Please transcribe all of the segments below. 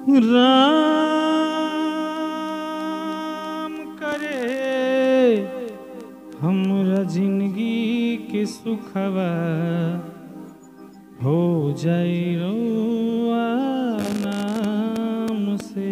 राम करे हमरा जिंदगी के सुखवा हो जाए रोआ नाम से।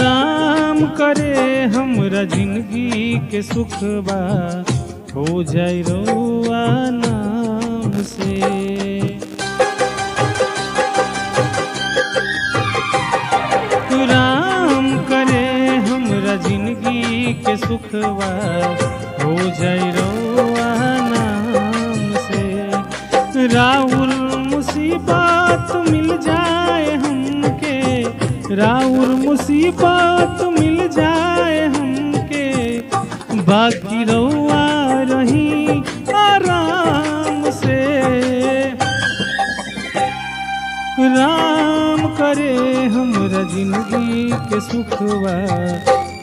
राम करे हमरा जिंदगी के सुखबा हो जाए रोआ नाम से। राम करे हमरा जिंदगी के सुखबा हो जाए रोआ नाम से। राउर मुसीबत मिल जाए हमके, राउर मुसीबत मिल जाए हमके, बाकी रउआ रही आराम से। राम करे हमरा जिंदगी के सुखवा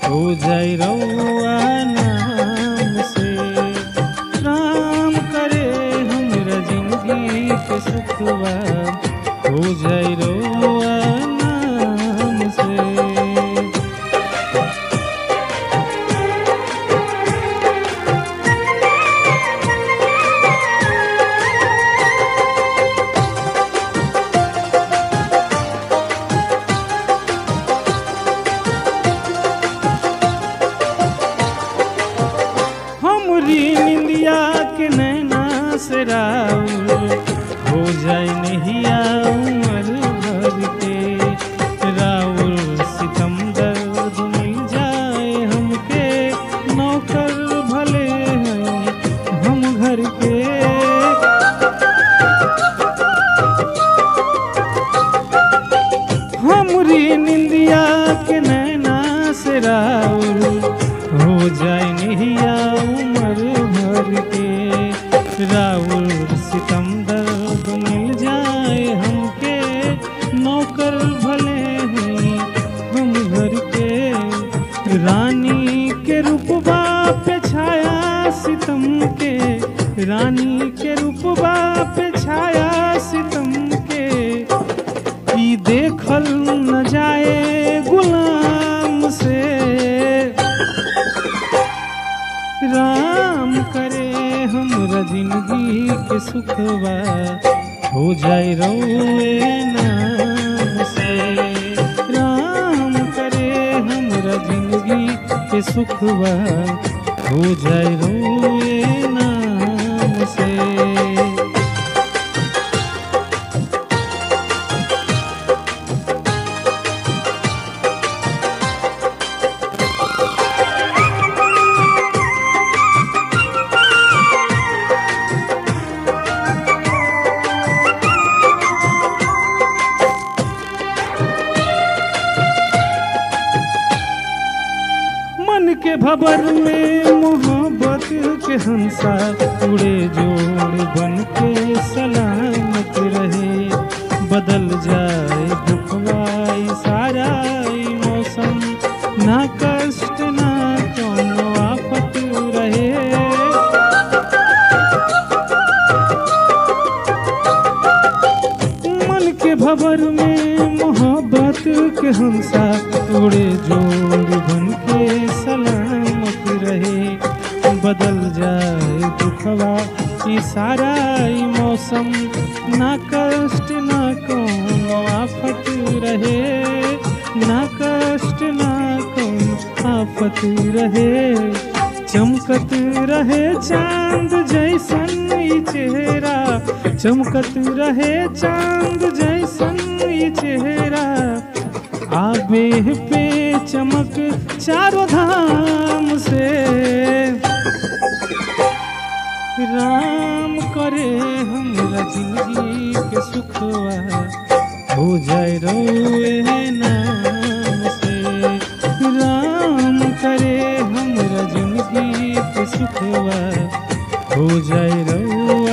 हो जाए रउआ नाम से। राम करे हमरा जिंदगी के सुखवा हो जाए रउआ नाम से। हमरी निंदिया के नैना से राउर हो जाए नहिया उमर भर के। राउर सितम दर्द मिल जाए हमके, नौकर भले हैं हम घर के। हमरी निंदिया के नैना से राउर हो जाए नहिया उमर भर के। राउर सितम दर्द मिल जाए हमके, नौकर भले हैं हम घर के। रानी के रूपबा पे छाया सितम के, रानी के रूपबा पे छाया सितम के। ई देखल न जाए गुलाम से। राम करे हमरा जिंदगी के सुखवा हो जाए रोए नाम से। राम करे हमरा जिंदगी के सुखवा हो जाए रोए नाम से। मन के भंवर में मोहब्बत के हंसा उड़े जोड़ बन के सलामत रहे। बदल जाए दुखवाई सारा मौसम, ना कष्ट ना कोनो आफत रहे। मन के भंवर में मोहब्बत के हंसा उड़े जोड़ बन के सलामत रहे। बदल जाए दुखवा ई सारा मौसम, ना कष्ट ना कोनो आफत रहे। ना कष्ट ना कोनो आफत रहे। चमकत रहे चांद जैसन ई चेहरा, चमकत रहे चांद जैसन ई चेहरा। आबे पे चमक चारों धाम से। राम करे हमरा जिंदगी के सुखवा हो जाए रोए नाम से। राम करे हमरा जिंदगी के सुख साथवा हो जाए रउआ